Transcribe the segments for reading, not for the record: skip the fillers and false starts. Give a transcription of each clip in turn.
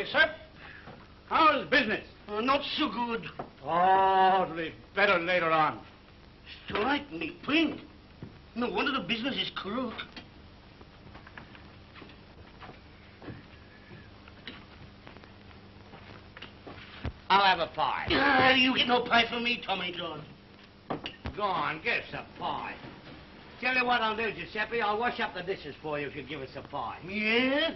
you, sir. How's business? Not so good. Oh, it'll be better later on. Strike me pink. No wonder the business is crook. I'll have a pie. You get no pie from me, Tommy John. Go on, get us a pie. Tell you what I'll do, Giuseppe. I'll wash up the dishes for you if you give us a pie. Yeah?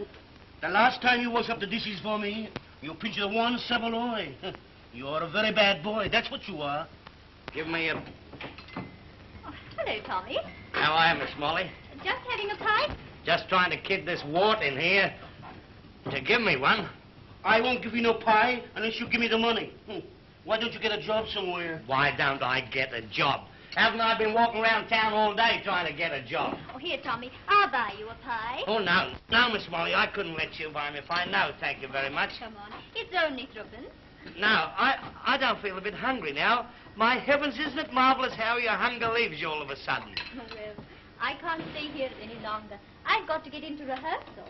The last time you wash up the dishes for me, you pinched the one Savoy. You're a very bad boy. That's what you are. Give me a... Oh, hello, Tommy. How are you, Miss Molly? Just having a pie? Just trying to kid this wart in here to give me one. I won't give you no pie unless you give me the money. Why don't you get a job somewhere? Why don't I get a job? Haven't I been walking around town all day trying to get a job? Oh, here, Tommy. I'll buy you a pie. Oh, no. No, Miss Molly, I couldn't let you buy me a pie. No, thank you very much. Come on. It's only threepence. No, I don't feel a bit hungry now. My heavens, isn't it marvelous how your hunger leaves you all of a sudden? Well, I can't stay here any longer. I've got to get into rehearsal.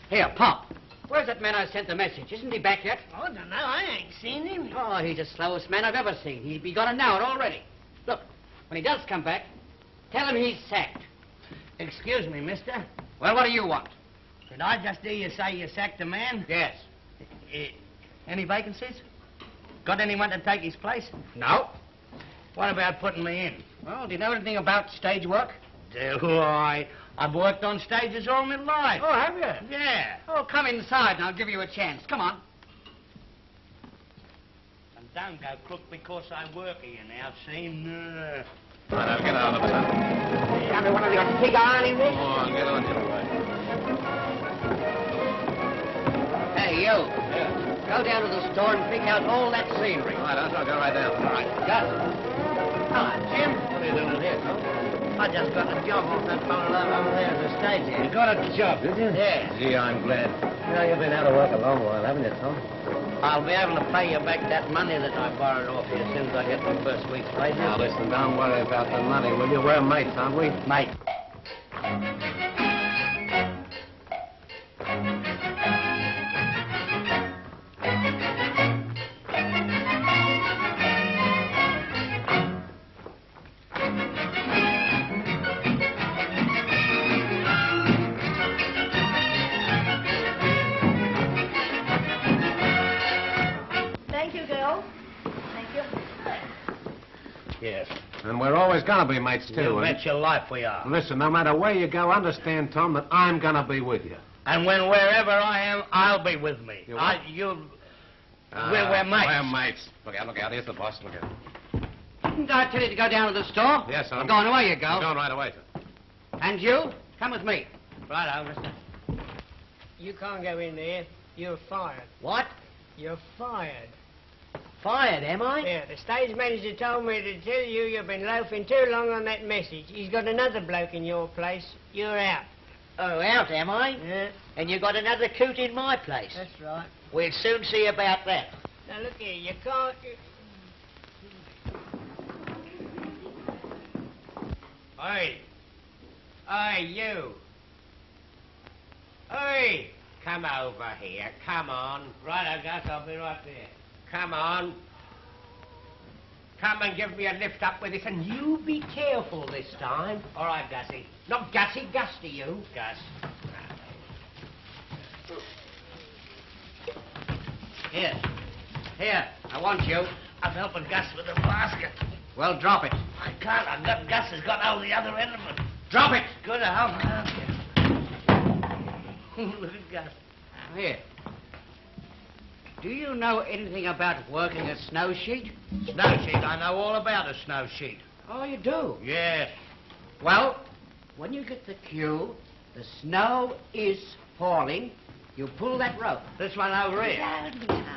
Here, Pop. Where's that man I sent the message? Isn't he back yet? I don't know. I ain't seen him. Oh, he's the slowest man I've ever seen. He'd be got an hour already. Look, when he does come back, tell him he's sacked. Excuse me, mister. Well, what do you want? Did I just hear you say you sacked a man? Yes. Any vacancies? Got anyone to take his place? No. What about putting me in? Well, do you know anything about stage work? Do I? I've worked on stages all my life. Oh, have you? Yeah. Oh, come inside and I'll give you a chance. Come on. And don't go crook because I work here now, see? No. Right, now, get out of it. Tell me one of your pig ironing this? Come on, get on your way. Hey, you. Yeah. Go down to the store and pick out all that scenery. All right, I'll go right down. All right, got it. Hello, Jim. What are you doing here, Tom? I just got a job off that bungalow over there as a stage hand. You got a job, did you? Yeah. Gee, I'm glad. You know, you've been out of work a long while, haven't you, Tom? I'll be able to pay you back that money that I borrowed off you as soon as I get my first week's wages. Now, listen, don't worry about the money, will you? We're mates, aren't we? Mate. Yes. And we're always going to be mates, too. You bet your life we are. Listen, no matter where you go, understand, Tom, that I'm going to be with you. And wherever I am, I'll be with me. You what? We're mates. We're mates. Look out. Here's the boss. Look out. Didn't I tell you to go down to the store? Yes, sir. Well, go on, away you go. I'm going right away, sir. And you, come with me. Righto, mister. You can't go in there. You're fired. What? You're fired. Fired, am I? Yeah, the stage manager told me to tell you you've been loafing too long on that message. He's got another bloke in your place. You're out. Oh, out, am I? Yeah, And you got another coot in my place. that's right. We'll soon see about that. Now, look here, you can't... Oi. Oi, you. Oi. Come over here. Come on. Right, Gus, I'll be right there. Come on. Come and give me a lift up with this, and you be careful this time. All right, Gussie. Not Gussie, Gus to you. Gus. Here. Here, I want you. I'm helping Gus with the basket. Well, drop it. I can't. I've got Gus has got out the other end of it. Drop it! Good to help you. Look at Gus. Here. Do you know anything about working a snow sheet? Snow sheet. I know all about a snow sheet. Oh, you do? Yes. Well, when you get the cue, the snow is falling, you pull that rope. This one over here.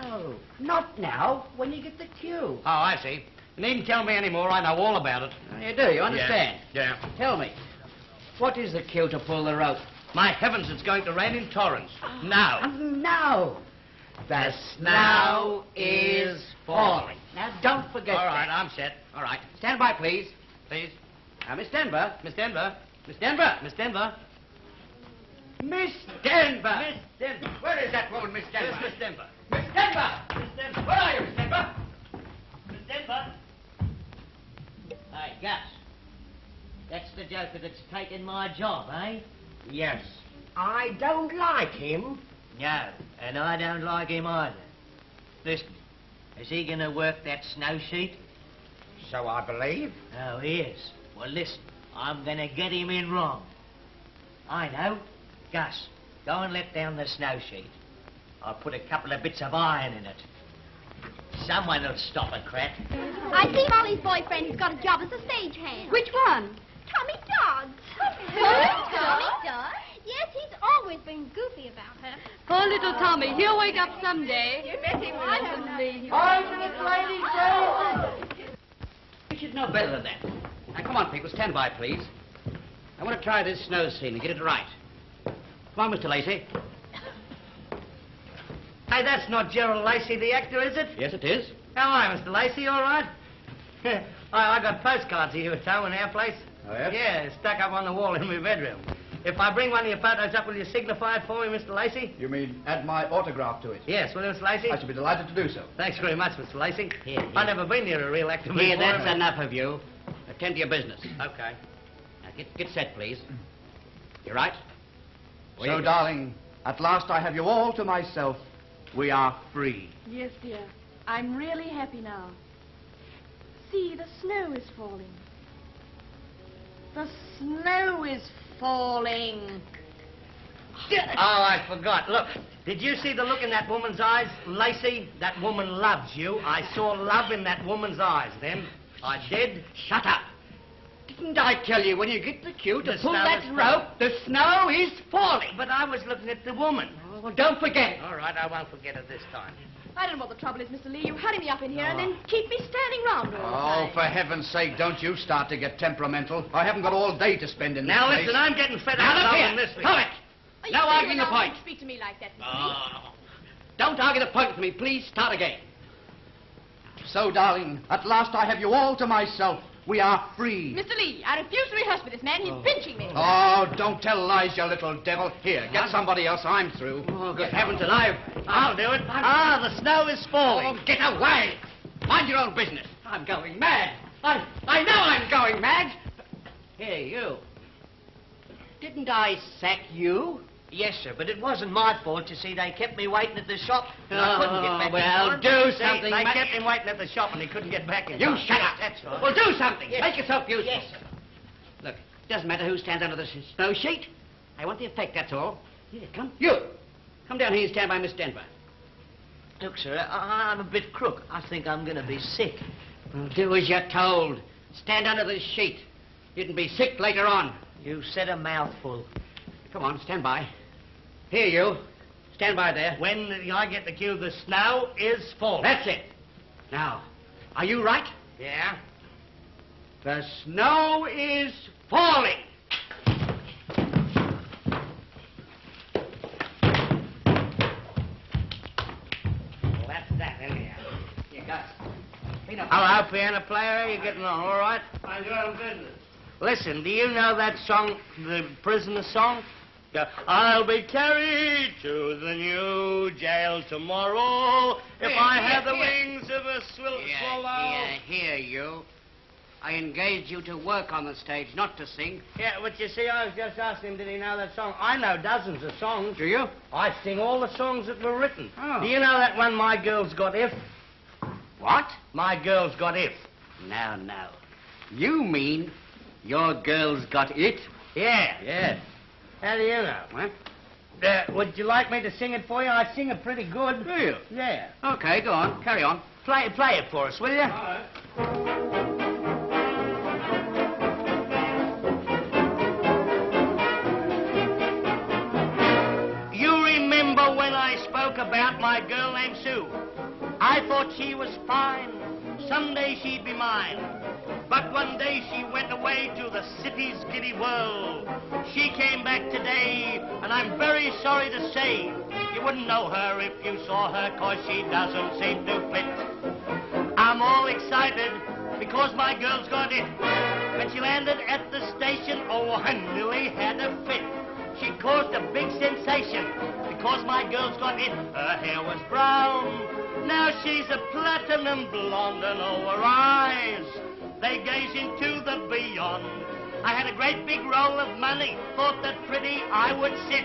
No, not now. When you get the cue. Oh, I see. You needn't tell me any more. I know all about it. You do, you understand? Yeah. Tell me, what is the cue to pull the rope? My heavens, it's going to rain in torrents. Now. No. The snow is falling. Now, don't forget All right, that. I'm set. All right. Stand by, please. Please. Miss Denver. Miss Denver. Miss Denver. Miss Denver. Miss Denver. Miss Denver. Where is that woman, Miss Denver? Where's Miss Denver? Miss Denver. Miss Denver. Where are you, Miss Denver? Miss Denver. Hey, Gus. That's the joker that's taken my job, eh? Yes. I don't like him. No, and I don't like him either. Listen, is he going to work that snow sheet? So I believe. Oh, he is. Well, listen, I'm going to get him in wrong. I know. Gus, go and let down the snow sheet. I'll put a couple of bits of iron in it. Someone will stop a crack. I see Molly's boyfriend has got a job as a stagehand. Which one? Tommy Dodds. Tommy Dodds? Yes, he's always been goofy about her. Poor little Tommy. He'll wake up someday. You bet he will. I don't know. 5 minutes, ladies. You should know better than that. Now, come on, people. Stand by, please. I want to try this snow scene and get it right. Come on, Mr. Lacey. Hey, that's not Gerald Lacey, the actor, is it? Yes, it is. How are you, Mr. Lacey? All right? I got postcards of you at home in our place. Oh, yes? Yeah, stuck up on the wall in my bedroom. If I bring one of your photos up, will you signify it for me, Mr. Lacey? You mean add my autograph to it? Yes, will you, Mr. Lacey? I should be delighted to do so. Thanks very much, Mr. Lacey. Here, here. I've never been near a real actor before. Here, that's enough of you. Attend to your business. Okay. Now, get set, please. You right? So, darling, at last I have you all to myself. We are free. Yes, dear. I'm really happy now. See, the snow is falling. The snow is falling. Oh, I forgot. Look, did you see the look in that woman's eyes, Lacey? That woman loves you. I saw love in that woman's eyes then. I did. Shut up. Didn't I tell you when you get the cue to The pull snow that is rope, the snow is falling? But I was looking at the woman. Oh, well, don't forget it. All right, I won't forget it this time. I don't know what the trouble is, Mr. Lee. You hurry me up in here and then keep me standing round all the Oh, time. for heaven's sake, don't you start to get temperamental. I haven't got all day to spend in this Now, place. listen, I'm getting fed Now, up look of here. this. Stop it. Are you No sure arguing you're the not point. going to speak to me like that, Mr. Lee? Oh. Don't argue the point with me. Please start again. So, darling, at last I have you all to myself. We are free. Mr. Lee, I refuse to rehearse with this man. He's pinching me. Oh, don't tell lies, you little devil. Here, get somebody else. I'm through. Oh, good heavens alive. I'll do it. Ah, the snow is falling. Oh, get away. Mind your own business. I'm going mad. I know I'm going mad. Hey, you. Didn't I sack you? Yes, sir, but it wasn't my fault. You see, they kept me waiting at the shop, and I couldn't get back well, in time. do See, something. they kept him waiting at the shop and he couldn't get back in You time. shut up. That's right. Well, do something. Yes. Make yourself useful. Yes, sir. Look, it doesn't matter who stands under the snow sheet. I want the effect, that's all. Here, come. You. Come down here and stand by Miss Denver. Look, sir, I'm a bit crook. I think I'm going to be sick. Well, do as you're told. Stand under the sheet. You can be sick later on. You said a mouthful. Come on, stand by. Here, you. Stand by there. When I get the cue, the snow is falling. That's it. Now, are you right? Yeah? The snow is falling. Well, that's that, anyhow. Here, Gus. Clean up. Hello, piano player. How you getting on? All right? Mind your own business. Listen, do you know that song, the prisoner song? I'll be carried to the new jail tomorrow if Here, I here, have the here. wings of a swallow. Here, you. I engaged you to work on the stage, not to sing. Yeah, but you see, I was just asking him, did he know that song? I know dozens of songs. Do you? I sing all the songs that were written. Oh. Do you know that one, My Girl's Got If? What? My Girl's Got If. Now. You mean your girl's got it? Yeah. Yes. How do you know? What? Would you like me to sing it for you? I sing it pretty good. Do you? Yeah. Okay, go on. Carry on. Play it for us, will you? All right. You remember when I spoke about my girl named Sue? I thought she was fine. someday she'd be mine. But one day she went away to the city's giddy whirl. She came back today, and I'm very sorry to say you wouldn't know her if you saw her, 'cause she doesn't seem to fit. I'm all excited because my girl's got it. When she landed at the station, oh, I nearly had a fit. She caused a big sensation because my girl's got it. Her hair was brown, now she's a platinum blonde, and oh, her eyes, they gaze into the beyond. I had a great big roll of money, thought that pretty I would sit,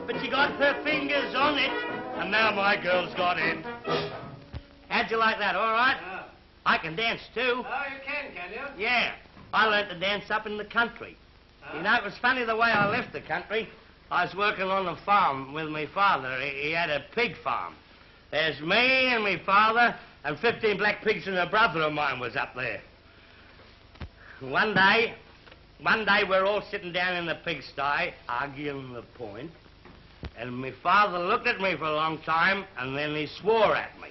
but she got her fingers on it, and now my girl's got it. How'd you like that, all right? I can dance, too. Oh, you can you? Yeah, I learned to dance up in the country. You know, it was funny the way I left the country. I was working on a farm with my father. He had a pig farm. There's me and my father, and 15 black pigs and a brother of mine was up there. One day we're all sitting down in the pigsty, arguing the point, and my father looked at me for a long time, and then he swore at me.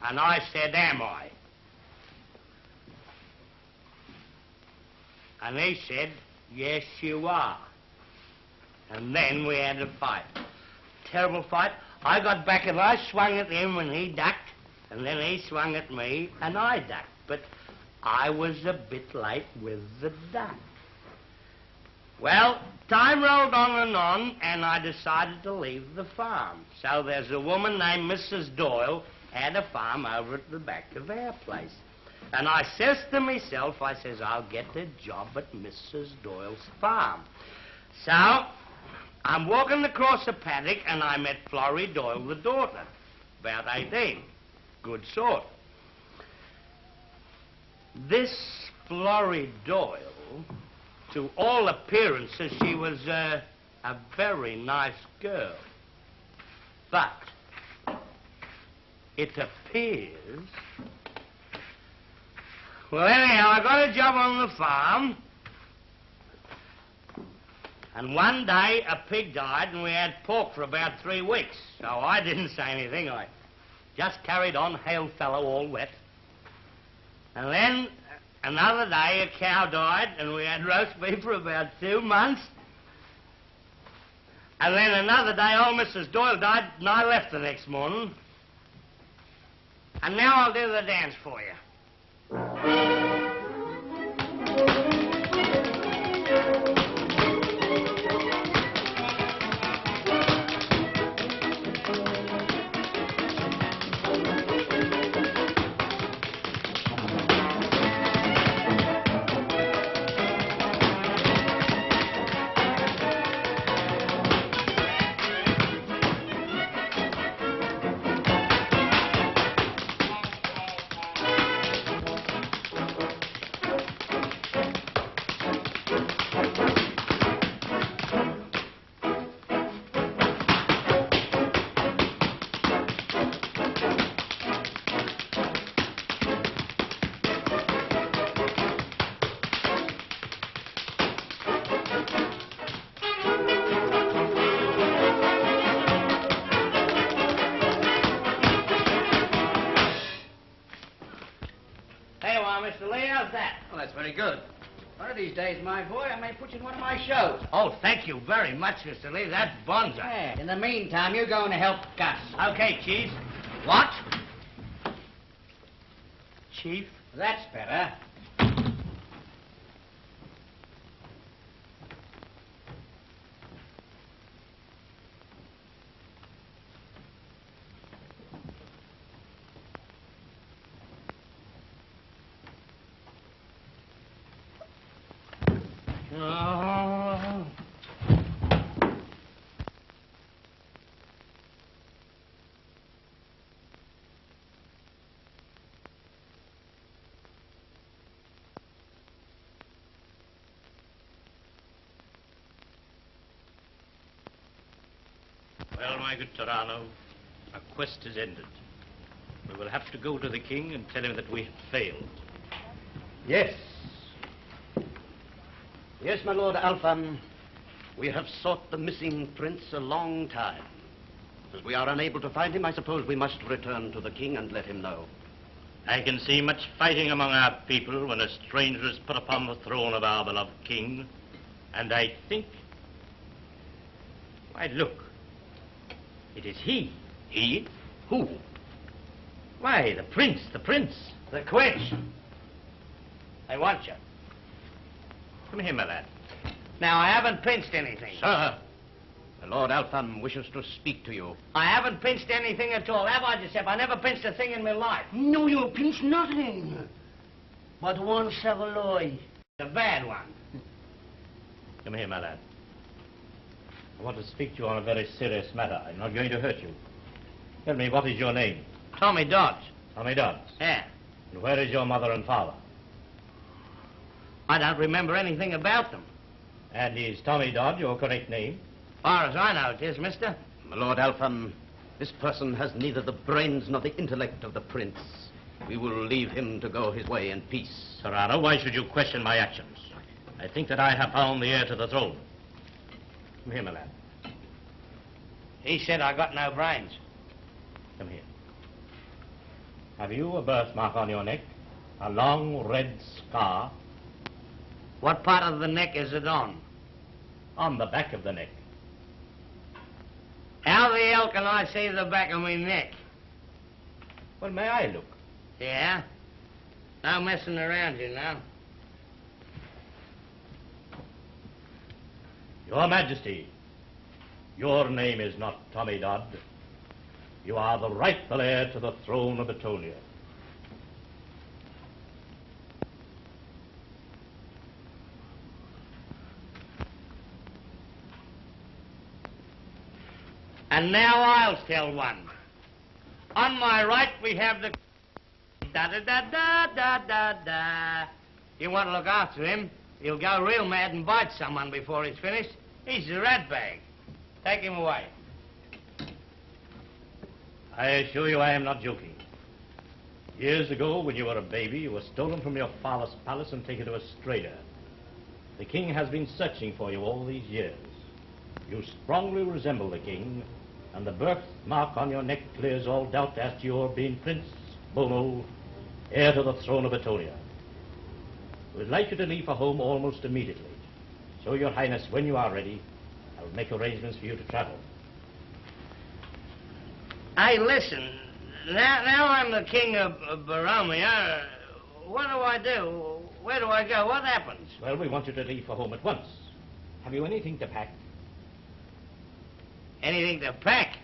And I said, am I? And he said, yes, you are. And then we had a fight. Terrible fight. I got back and I swung at him and he ducked, and then he swung at me and I ducked. But I was a bit late with the duck. Well, time rolled on, and I decided to leave the farm. So there's a woman named Mrs. Doyle had a farm over at the back of our place. And I says to myself, I says, I'll get a job at Mrs. Doyle's farm. So I'm walking across a paddock and I met Florrie Doyle, the daughter, about 18. Good sort. This Florrie Doyle, to all appearances, she was a very nice girl. But it appears... Well, anyhow, I got a job on the farm, and one day a pig died and we had pork for about 3 weeks. So I didn't say anything. I just carried on, hail fellow, all wet. And then another day a cow died and we had roast beef for about 2 months. And then another day old Mrs. Doyle died and I left the next morning. And now I'll do the dance for you. Mr. Lee, how's that? Well, that's very good. One of these days, my boy, I may put you in one of my shows. Oh, thank you very much, Mr. Lee. That's bonza. Yeah. In the meantime, you're going to help Gus. Okay, Chief. What? Chief? That's better. Oh. Well, my good Tarano, our quest is ended. We will have to go to the king and tell him that we have failed. Yes. Yes, my Lord Alpham, we have sought the missing prince a long time. As we are unable to find him, I suppose we must return to the king and let him know. I can see much fighting among our people when a stranger is put upon the throne of our beloved king. And I think... Why, look. It is he. He? Who? Why, the prince, the prince. The quitch. I want you. Come here, my lad. Now, I haven't pinched anything. Sir, the Lord Eltham wishes to speak to you. I haven't pinched anything at all, have I, Giuseppe? I never pinched a thing in my life. No, you pinch nothing. But one Savoy. A bad one. Come here, my lad. I want to speak to you on a very serious matter. I'm not going to hurt you. Tell me, what is your name? Tommy Dodds. Tommy Dodds. Yeah. And where is your mother and father? I don't remember anything about them. And is Tommy Dodd your correct name? Far as I know it is, mister. My Lord Eltham, this person has neither the brains nor the intellect of the prince. We will leave him to go his way in peace. Serrano, why should you question my actions? I think that I have found the heir to the throne. Come here, my lad. He said I got no brains. Come here. Have you a birthmark on your neck? A long red scar? What part of the neck is it on? On the back of the neck. How the hell can I see the back of my neck? Well, may I look? Yeah? No messing around, you know. Your Majesty, your name is not Tommy Dodd. You are the rightful heir to the throne of Batonia. And now I'll tell one. On my right, we have the... Da-da-da-da-da-da-da. You want to look after him, he'll go real mad and bite someone before he's finished. He's a rat bag. Take him away. I assure you I am not joking. Years ago, when you were a baby, you were stolen from your father's palace and taken to a trader. The king has been searching for you all these years. You strongly resemble the king, and the birthmark on your neck clears all doubt as to your being Prince Bono, heir to the throne of Batonia. We'd like you to leave for home almost immediately. So, Your Highness, when you are ready, I'll make arrangements for you to travel. Hey, listen. Now I'm the king of Boromia. What do I do? Where do I go? What happens? Well, we want you to leave for home at once. Have you anything to pack? Anything to pack?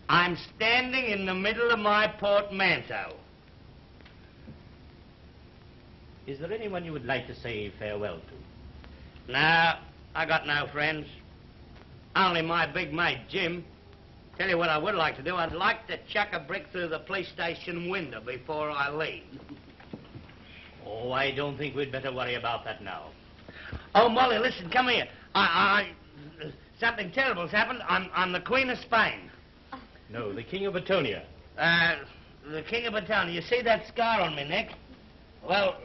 I'm standing in the middle of my portmanteau. Is there anyone you would like to say farewell to? No, I got no friends. Only my big mate, Jim. Tell you what I would like to do. I'd like to chuck a brick through the police station window before I leave. Oh, I don't think we'd better worry about that now. Oh, Molly, listen, come here. Something terrible's happened. I'm the Queen of Spain. No, the King of Batonia. The King of Batonia. You see that scar on my neck? Well,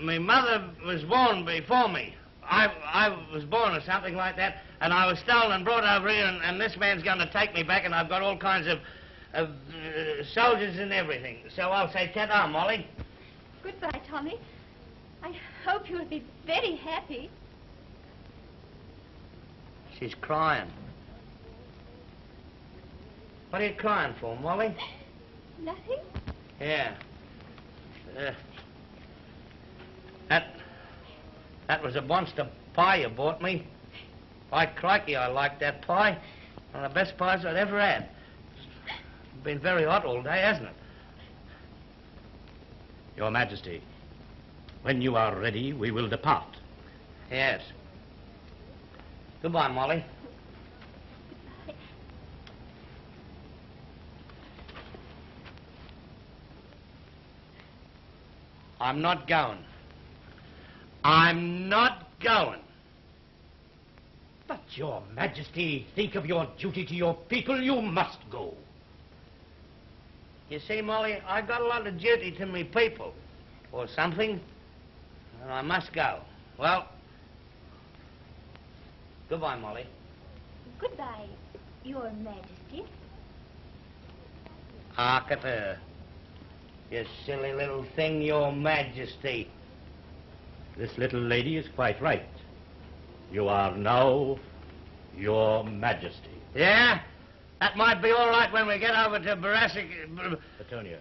my mother was born before me. I was born or something like that, and I was stolen and brought over here, and this man's going to take me back, and I've got all kinds of soldiers and everything. So I'll say ta-da, Molly. Goodbye, Tommy. I hope you'll be very happy. She's crying. What are you crying for, Molly? Nothing? Yeah. That was a monster pie you bought me. By crikey, I like that pie. One of the best pies I'd ever had. It's been very hot all day, hasn't it? Your Majesty, when you are ready, we will depart. Yes. Goodbye, Molly. I'm not going. I'm not going. But, Your Majesty, think of your duty to your people. You must go. You see, Molly, I got a lot of duty to me people, or something, and I must go. Well, goodbye, Molly. Goodbye, Your Majesty. Hark at her. You silly little thing, Your Majesty. This little lady is quite right. You are now Your Majesty. Yeah? That might be all right when we get over to Batonia.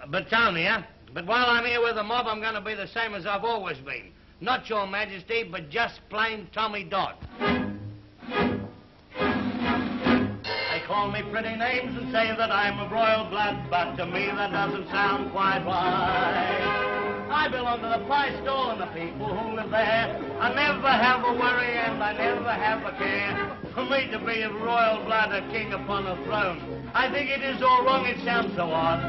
Batonia. But while I'm here with the mob, I'm going to be the same as I've always been. Not Your Majesty, but just plain Tommy Dodd. They call me pretty names and say that I'm of royal blood, but to me that doesn't sound quite right. I belong to the pie stall and the people who live there. I never have a worry and I never have a care. For me to be of royal blood, a king upon a throne, I think it is all wrong, it sounds so odd.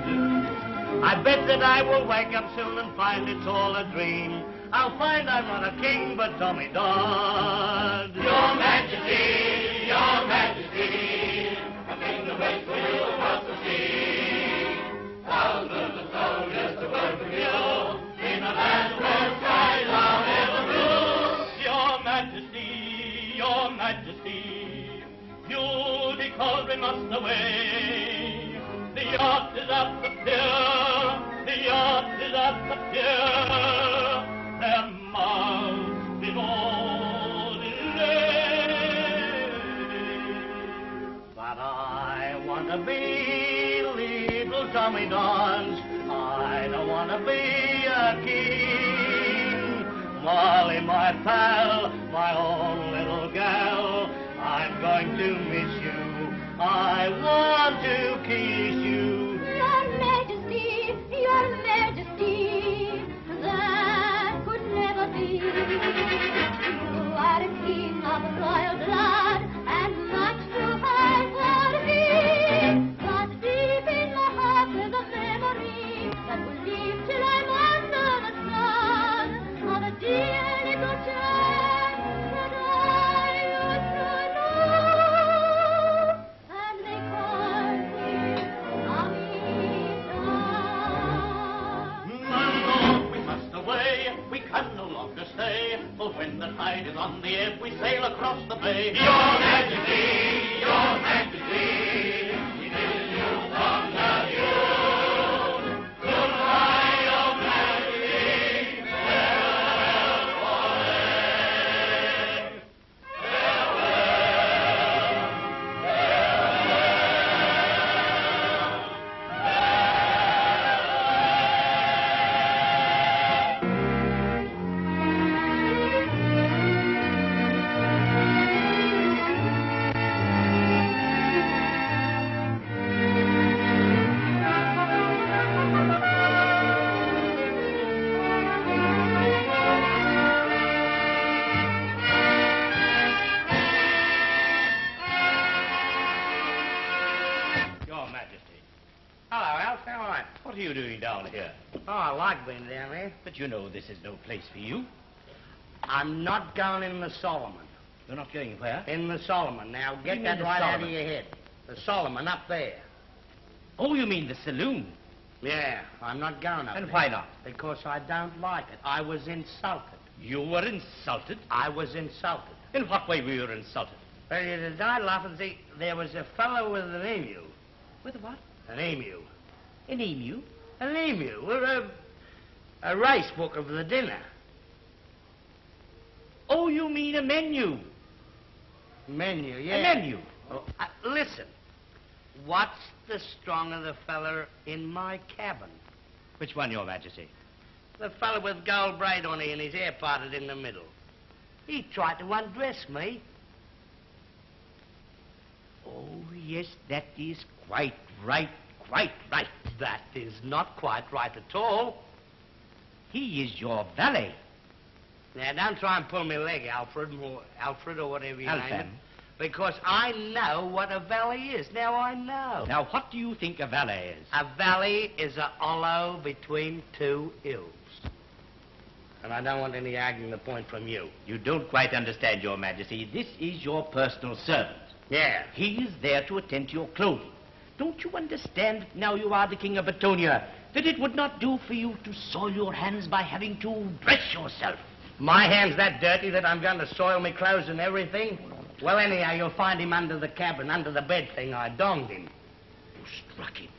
I bet that I will wake up soon and find it's all a dream. I'll find I'm not a king, but Tommy Dodd. Your Majesty, Your Majesty, a kingdom waits for you across the sea. Thousands of soldiers to work with you in a land where skies are never blue. Your Majesty, Your Majesty, beauty cauldron must away. The yacht is at the pier, the yacht is at the pier. There must be no delay. But I want to be little Tommy Dodd. I don't want to be a king. Molly, my pal, my own little gal, I'm going to miss you. I want to kiss you. Your Majesty, Your Majesty, that could never be. You are a king of royal blood, and much too high for me. But deep in my heart there's a memory that will live till I'm under the sun of a dear little child that I used to know. And they called me Tommy Dodd. We must away, we can no longer stay. For when the tide is on the ebb, we sail across the bay. Your Majesty, Your Majesty, we bid you from the view. Goodbye, Your Majesty, farewell forever. Your Majesty. Hello, Alf. How are you? What are you doing down here? Oh, I like being down here. But you know this is no place for you. I'm not going in the Solomon. You're not going where? In the Solomon. Now, You get mean that the right out of Solomon? your head. The Solomon up there. Oh, you mean the saloon. Yeah, I'm not going up And there. why not? Because I don't like it. I was insulted. You were insulted? I was insulted. In what way were you insulted? Well, you died laughing. See, there was a fellow with an emu. With a what? An emu. An emu? An emu. Or a race book of the dinner. Oh, you mean a menu. Menu, yeah. A menu. Oh, listen. What's the strong of the feller in my cabin? Which one, Your Majesty? The fellow with gold braid on it and his hair parted in the middle. He tried to undress me. Oh, yes, that is quite right, quite right. That is not quite right at all. He is your valet. Now, don't try and pull me leg, Alfred, or whatever you name it. Alfred. Because I know what a valet is. Now I know. Now, what do you think a valet is? A valley is a hollow between two hills. And I don't want any arguing the point from you. You don't quite understand, Your Majesty. This is your personal servant. Yeah. He is there to attend to your clothing. Don't you understand, that now you are the King of Batonia, that it would not do for you to soil your hands by having to dress yourself? My hand's that dirty that I'm going to soil me clothes and everything? Well, anyhow, you'll find him under the cabin, under the bed thing. I donged him. You struck him.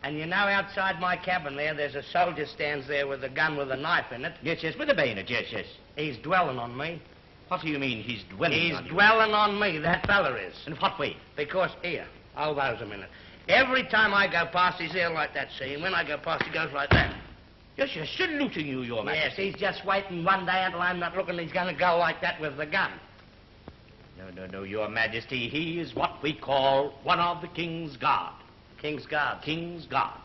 And you know outside my cabin there's a soldier stands there with a gun with a knife in it. Yes, yes, with a bayonet, yes, yes. He's dwelling on me. What do you mean he's dwelling on you? He's dwelling on me, that fella is. In what way? Because, here, hold those a minute. Every time I go past, he's there like that, see? And when I go past, he goes like that. Yes, yes, saluting you, Your Majesty. Yes, he's just waiting one day until I'm not looking, he's going to go like that with the gun. No, Your Majesty. He is what we call one of the King's Guard. King's Guard? King's Guard.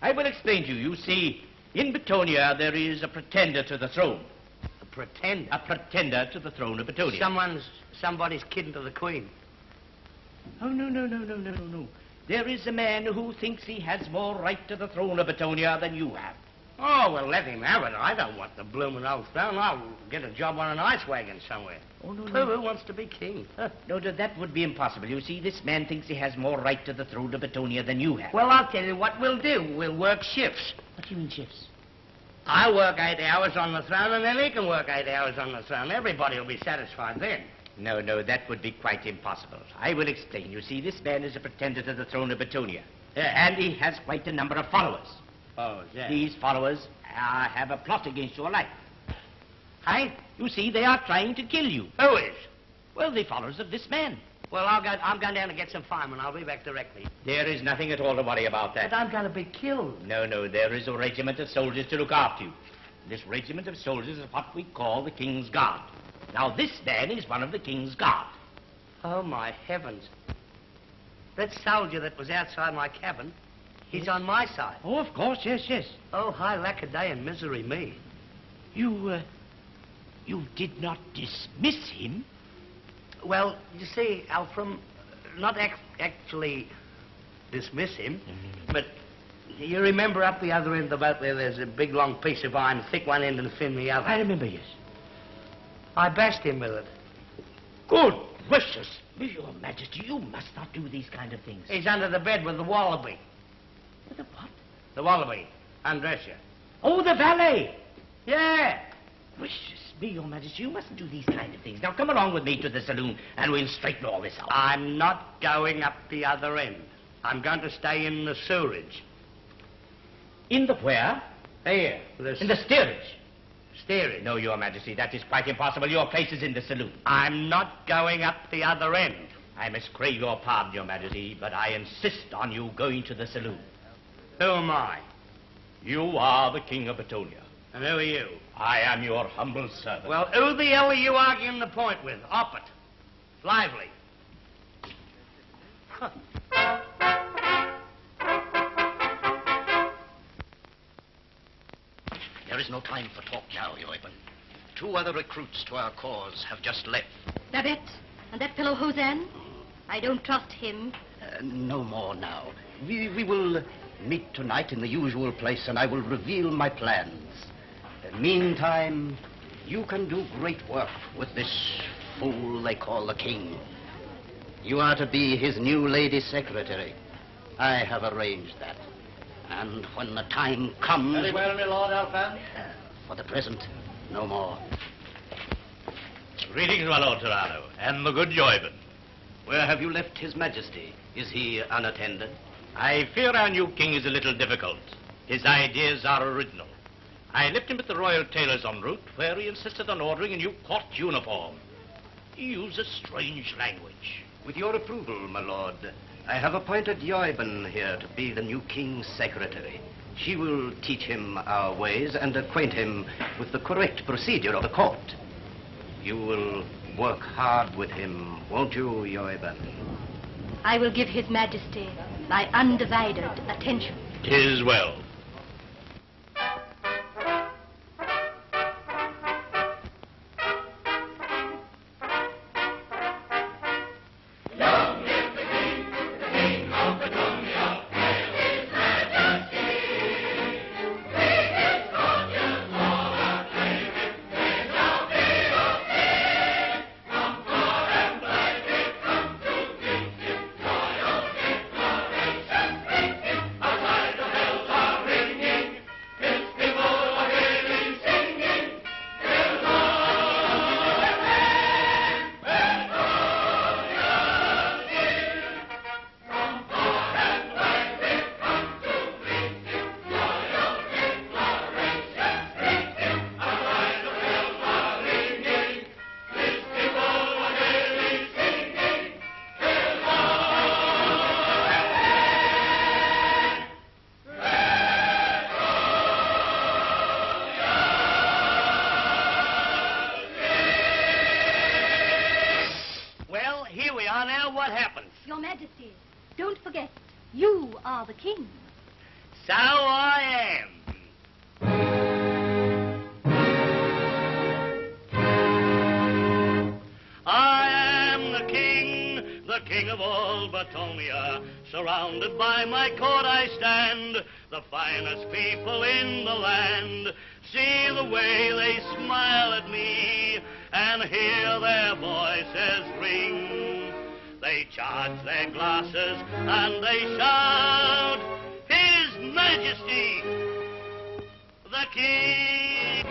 I will explain to you. You see, in Betonia there is a pretender to the throne. A pretender? A pretender to the throne of Betonia. Somebody's kidding to the Queen. Oh, no. There is a man who thinks he has more right to the throne of Betonia than you have. Oh, well, let him have it. I don't want the blooming old throne. I'll get a job on an ice wagon somewhere. Oh, no. Who wants to be king? No, that would be impossible. You see, this man thinks he has more right to the throne of Betonia than you have. Well, I'll tell you what we'll do. We'll work shifts. What do you mean shifts? I'll work 8 hours on the throne, and then he can work 8 hours on the throne. Everybody will be satisfied then. No, that would be quite impossible. I will explain. You see, this man is a pretender to the throne of Betonia. Yeah. And he has quite a number of followers. Oh, yeah. These followers have a plot against your life. Hey? You see, they are trying to kill you. Who is? Well, the followers of this man. Well, I'm going down to get some firemen. I'll be back directly. There is nothing at all to worry about that. But I'm going to be killed. No, there is a regiment of soldiers to look after you. This regiment of soldiers is what we call the King's Guard. Now, this man is one of the King's Guard. Oh, my heavens. That soldier that was outside my cabin, he's on my side. Oh, of course, yes. Oh, hi, lackaday and misery me. You did not dismiss him? Well, you see, Alfred, not actually dismiss him, but you remember up the other end of the boat there's a big long piece of iron, thick one end and thin the other? I remember, yes. I bashed him with it. Good gracious. Your Majesty, you must not do these kind of things. He's under the bed with the wallaby. With the what? The wallaby. Undress you. Oh, the valet. Yeah. Gracious me, Your Majesty, you mustn't do these kind of things. Now, come along with me to the saloon, and we'll straighten all this out. I'm not going up the other end. I'm going to stay in the sewerage. In the where? Here. In the steerage. Steerage? No, Your Majesty, that is quite impossible. Your place is in the saloon. I'm not going up the other end. I must crave your pardon, Your Majesty, but I insist on you going to the saloon. Who am I? You are the King of Betonia. And who are you? I am your humble servant. Well, who the hell are you arguing the point with? Op it. Lively. There is no time for talk now, Euben. 2 other recruits to our cause have just left. Babette and that fellow Hosanne? I don't trust him. No more now. We will meet tonight in the usual place, and I will reveal my plans. Meantime, you can do great work with this fool they call the king. You are to be his new lady secretary. I have arranged that. And when the time comes... Very well, my Lord Alphand. For the present, no more. Greetings, my Lord Tirano, and the good Euben. Where have you left His Majesty? Is he unattended? I fear our new king is a little difficult. His ideas are original. I left him at the Royal Tailors en route, where he insisted on ordering a new court uniform. He uses strange language. With your approval, my lord, I have appointed Euben here to be the new king's secretary. She will teach him our ways and acquaint him with the correct procedure of the court. You will work hard with him, won't you, Euben? I will give His Majesty my undivided attention. 'Tis well. Your Majesty, don't forget, you are the king. So I am. I am the king of all Batonia. Surrounded by my court I stand, the finest people in the land. See the way they smile at me, and hear their voices ring. They charge their glasses, and they shout, His Majesty, the King.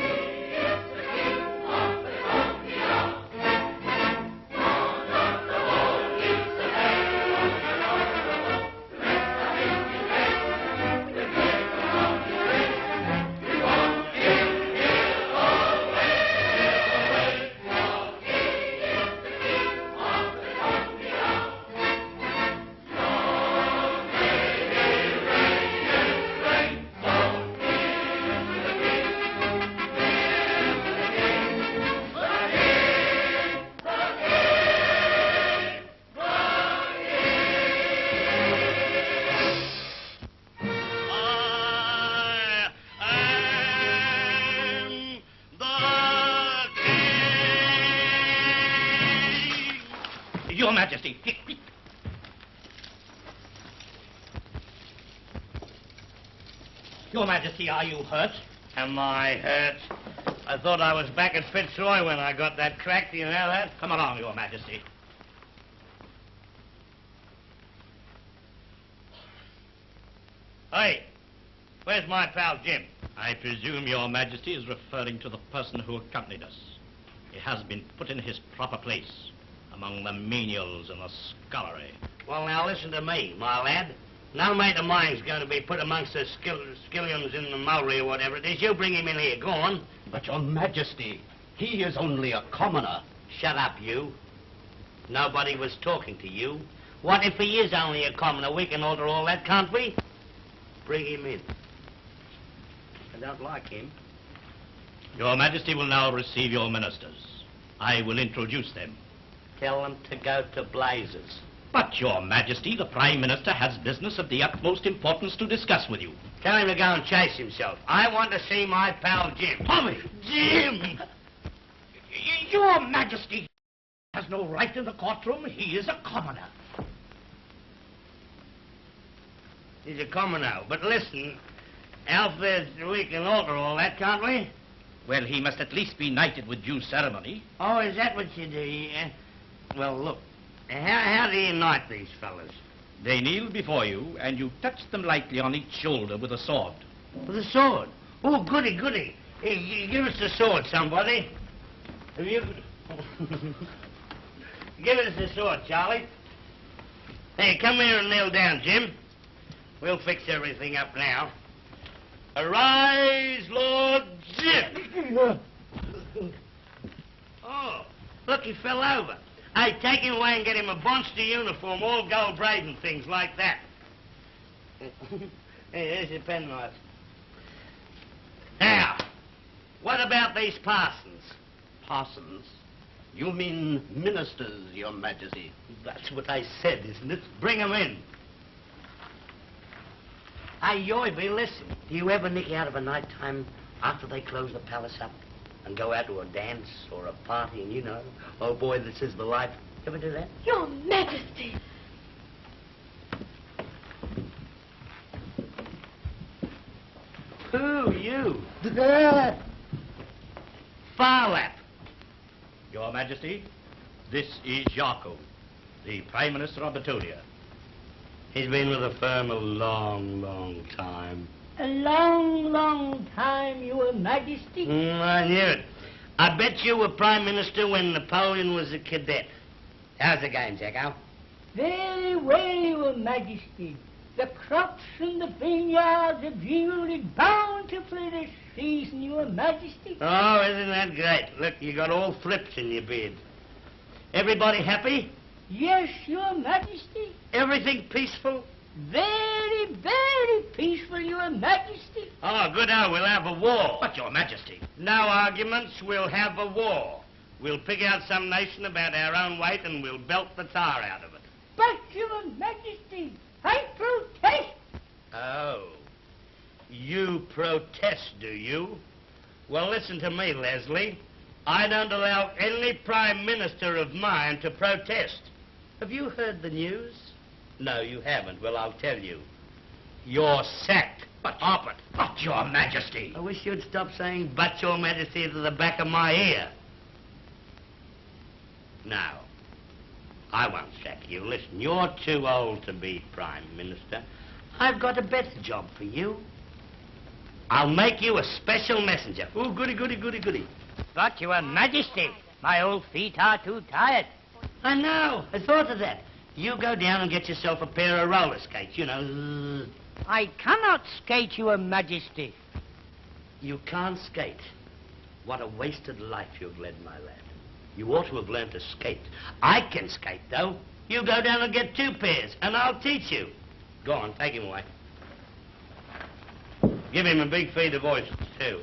Your Majesty. Your Majesty, are you hurt? Am I hurt? I thought I was back at Fitzroy when I got that crack. Do you know that? Come along, Your Majesty. Hey, where's my pal Jim? I presume Your Majesty is referring to the person who accompanied us. He has been put in his proper place among the menials in the scullery. Well, now listen to me, my lad. No mate of mine's going to be put amongst the skillions in the mullery or whatever it is. You bring him in here. Go on. But, Your Majesty, he is only a commoner. Shut up, you. Nobody was talking to you. What if he is only a commoner? We can alter all that, can't we? Bring him in. I don't like him. Your Majesty will now receive your ministers. I will introduce them. Tell them to go to blazes. But, Your Majesty, the Prime Minister has business of the utmost importance to discuss with you. Tell him to go and chase himself. I want to see my pal Jim. Tommy! Jim! Your Majesty has no right in the courtroom. He is a commoner. He's a commoner. But listen, Alfred, we can alter all that, can't we? Well, he must at least be knighted with due ceremony. Oh, is that what you do? Yeah? Well, look, how do you knight these fellas? They kneel before you, and you touch them lightly on each shoulder with a sword. With a sword? Oh, goody, goody. Hey, give us the sword, somebody. Have you... Give us the sword, Charlie. Hey, come here and kneel down, Jim. We'll fix everything up now. Arise, Lord Jim! Oh, look, he fell over. Hey, take him away and get him a monster uniform, all gold braid and things like that. Hey, there's your penknife. Now, what about these parsons? Parsons? You mean ministers, Your Majesty? That's what I said, isn't it? Bring them in. Hey, Yoiby, listen. Do you ever nick out of a night time after they close the palace up and go out to a dance or a party and, you know, oh boy, this is the life? You ever do that? Your Majesty! Who, you? Farlap. Your Majesty, this is Yarko, the Prime Minister of Batonia. He's been with the firm a long, long time. A long, long time, Your Majesty. I knew it. I bet you were Prime Minister when Napoleon was a cadet. How's the game, Jacko? Very well, Your Majesty. The crops in the vineyards have yielded bountifully this season, Your Majesty. Oh, isn't that great? Look, you got all flips in your beard. Everybody happy? Yes, Your Majesty. Everything peaceful? Very, very peaceful, Your Majesty. Oh, good. Oh, we'll have a war. But, Your Majesty. No arguments. We'll have a war. We'll pick out some nation about our own weight and we'll belt the tar out of it. But, Your Majesty, I protest. Oh. You protest, do you? Well, listen to me, Leslie. I don't allow any Prime Minister of mine to protest. Have you heard the news? No, you haven't. Well, I'll tell you. You're sacked. But, Your Majesty. I wish you'd stop saying "but Your Majesty" to the back of my ear. Now, I won't sack you. Listen, you're too old to be Prime Minister. I've got a better job for you. I'll make you a special messenger. Ooh, goody, goody, goody, goody. But, Your Majesty, my old feet are too tired. I know. I thought of that. You go down and get yourself a pair of roller skates, you know. I cannot skate, Your Majesty. You can't skate. What a wasted life you've led, my lad. You ought to have learned to skate. I can skate, though. You go down and get 2 pairs, and I'll teach you. Go on, take him away. Give him a big feed of oysters, too.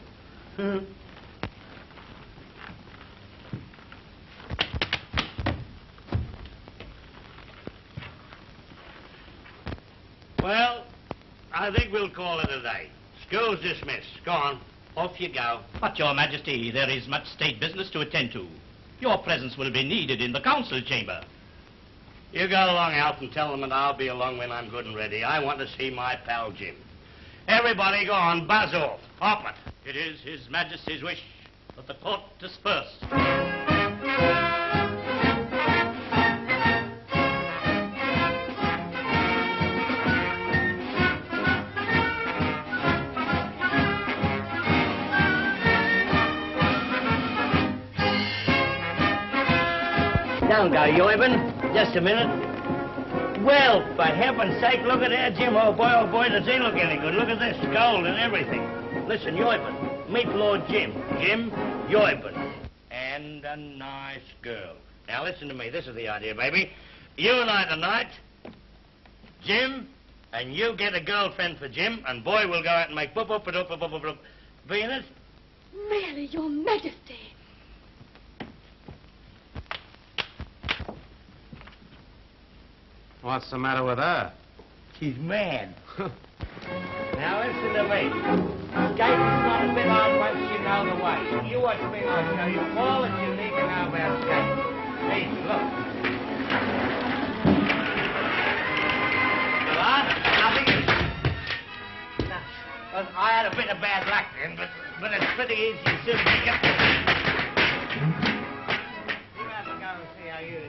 Well, I think we'll call it a day. School's dismissed. Go on. Off you go. But, Your Majesty, there is much state business to attend to. Your presence will be needed in the council chamber. You go along, Alf, and tell them that I'll be along when I'm good and ready. I want to see my pal Jim. Everybody go on, buzz off. Hop it. It is His Majesty's wish that the court disperse. Don't go, Yoiben. Just a minute. Well, for heaven's sake, look at there, Jim. Oh, boy, does he look any good. Look at this, gold and everything. Listen, Yoiben, meet Lord Jim. Jim, Yoiben. And a nice girl. Now, listen to me. This is the idea, baby. You and I tonight, Jim, and you get a girlfriend for Jim, and boy, we'll go out and make boop. Be in it? Really, Your Majesty. What's the matter with her? She's mad. Now listen to me. Skating's not a bit hard once you know the way. You watch me, I'll show you all that you need to know about skating. See, look. What? Nothing? No. Well, I had a bit of bad luck then, but it's pretty easy to soon pick up. You have to go and see how you do.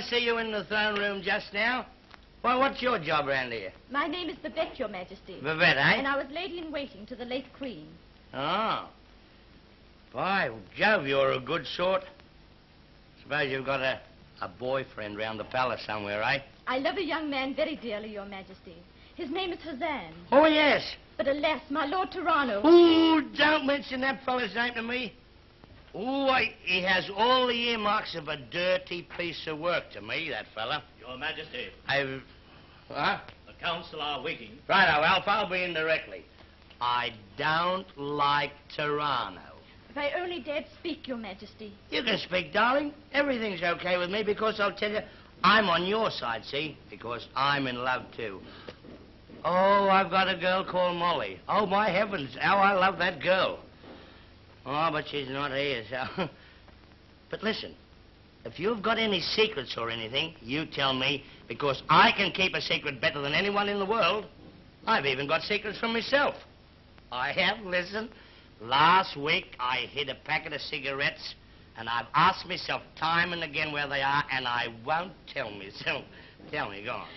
See you in the throne room just now. Why, what's your job around here? My name is Babette, Your Majesty. Babette, eh? And I was lady-in-waiting to the late Queen. Oh. By Jove, you're a good sort. Suppose you've got a boyfriend round the palace somewhere, eh? I love a young man very dearly, Your Majesty. His name is Hazan. Oh, yes. But alas, my Lord Toronto... Ooh, don't mention that fella's name to me. Ooh, he has all the earmarks of a dirty piece of work to me, that fella. Your Majesty. Huh? The council are waiting. Righto, Alf, I'll be in directly. I don't like Toronto. If I only dared speak, Your Majesty. You can speak, darling. Everything's okay with me because I'll tell you, I'm on your side, see? Because I'm in love, too. Oh, I've got a girl called Molly. Oh, my heavens, how I love that girl. Oh, but she's not here, so... But listen, if you've got any secrets or anything, you tell me, because I can keep a secret better than anyone in the world. I've even got secrets from myself. I have, listen. Last week, I hid a packet of cigarettes, and I've asked myself time and again where they are, and I won't tell myself. Tell me, go on.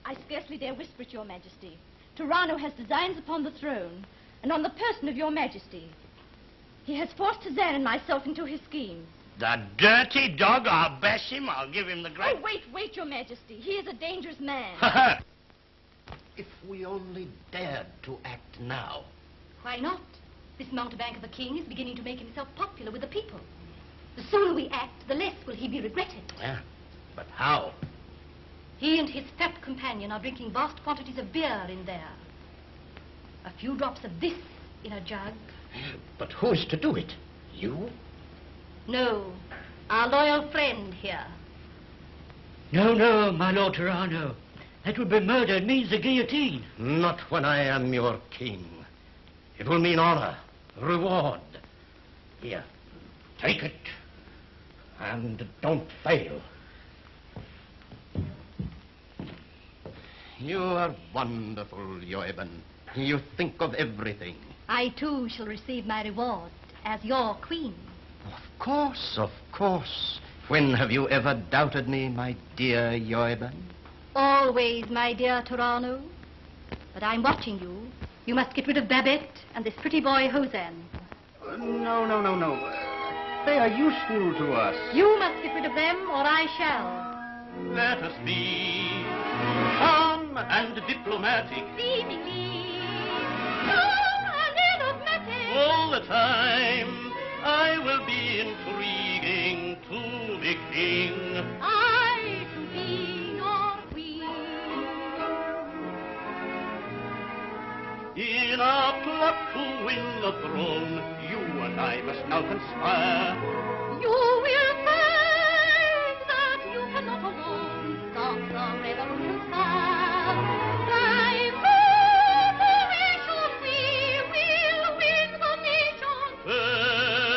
I scarcely dare whisper it, Your Majesty. Toronto has designs upon the throne, and on the person of Your Majesty. He has forced Suzanne and myself into his schemes. The dirty dog, I'll bash him, I'll give him the great... Oh, wait, Your Majesty. He is a dangerous man. If we only dared to act now. Why not? This mountebank of a king is beginning to make himself popular with the people. The sooner we act, the less will he be regretted. Yeah, but how? He and his fat companion are drinking vast quantities of beer in there. A few drops of this in a jug. But who is to do it? You? No, our loyal friend here. No, my Lord Toronto. That would be murder. It means the guillotine. Not when I am your king. It will mean honor, reward. Here, take it. And don't fail. You are wonderful, Joeben. You think of everything. I too shall receive my reward as your queen. Of course. When have you ever doubted me, my dear Joeben? Always, my dear Toronto. But I'm watching you. You must get rid of Babette and this pretty boy, Hosann. No. They are useful to us. You must get rid of them, or I shall. Let us be calm and diplomatic. Seemingly calm and enigmatic. All the time, I will be intriguing to the king. I to be your queen. In our plot to win the throne, you and I must now conspire. You will find that you cannot alone stop the revolution's fire. By cooperation we will win the nation.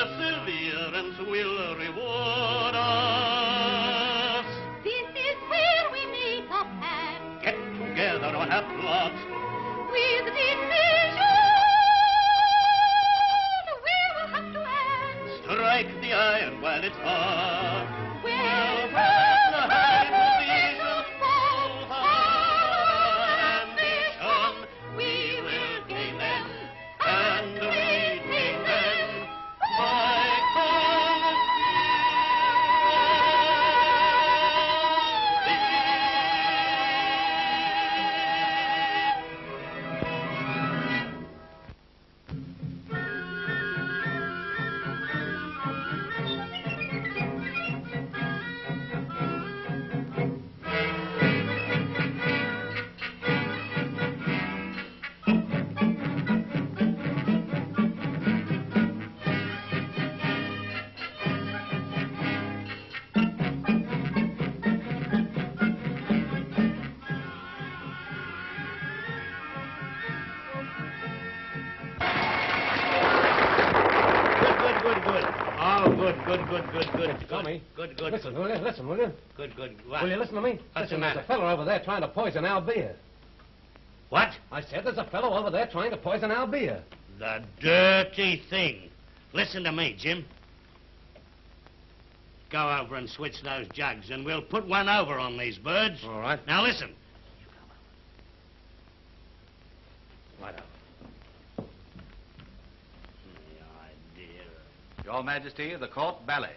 Perseverance will reward us. This is where we make a pact. Get together on a plot. With decision, we will have to act. Strike the iron while it's hot. We'll pass the high position, position, both our ambition. We will gain them, and retain them by Good. Tommy. Good. Listen, will you? Good. What? Will you listen to me? What's Listen, the there's matter? a fellow over there trying to poison our beer. What? I said there's a fellow over there trying to poison our beer. The dirty thing. Listen to me, Jim. Go over and switch those jugs, and we'll put one over on these birds. All right. Now, listen. Right up. The idea. Your Majesty, the court ballet.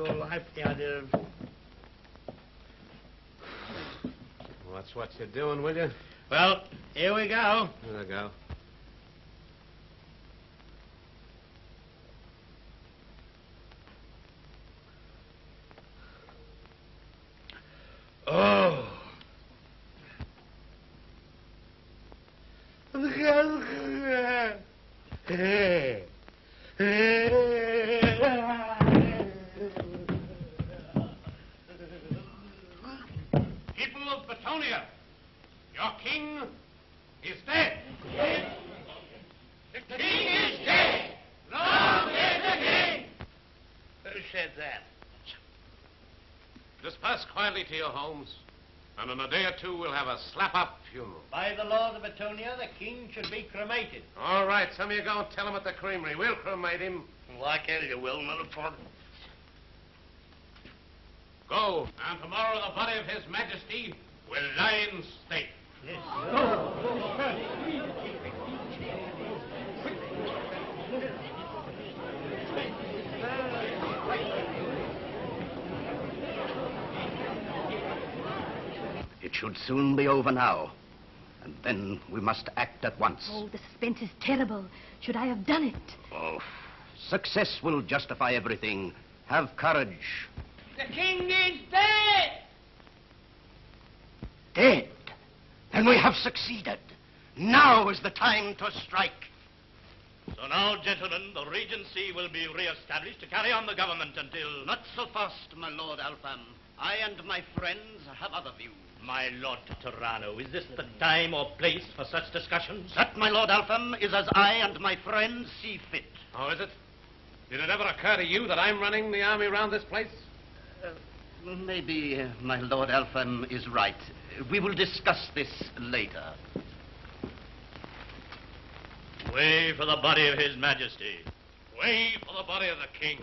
your life the idea of... Watch what you're doing, will you? Well, here we go. There we go. Oh. People of Batonia, your king is dead. The king is dead. Long live the king. Who said that? Disperse quietly to your homes, and in a day or two we'll have a slap-up funeral. By the laws of Batonia, the king should be cremated. All right, some of you go and tell him at the creamery. We'll cremate him. Like hell you will, Millipore. Go, and tomorrow the body of His Majesty will lie in state. It should soon be over now. And then we must act at once. Oh, the suspense is terrible. Should I have done it? Oh, success will justify everything. Have courage. The king is dead! Dead? Then we have succeeded. Now is the time to strike. So now, gentlemen, the Regency will be re-established to carry on the government until... Not so fast, my Lord Alpham. I and my friends have other views. My Lord Tyranno, is this the time or place for such discussions? That, my Lord Alpham, is as I and my friends see fit. Oh, is it? Did it ever occur to you that I'm running the army around this place? Maybe my Lord Alpham is right. We will discuss this later. Way for the body of His Majesty. Way for the body of the king.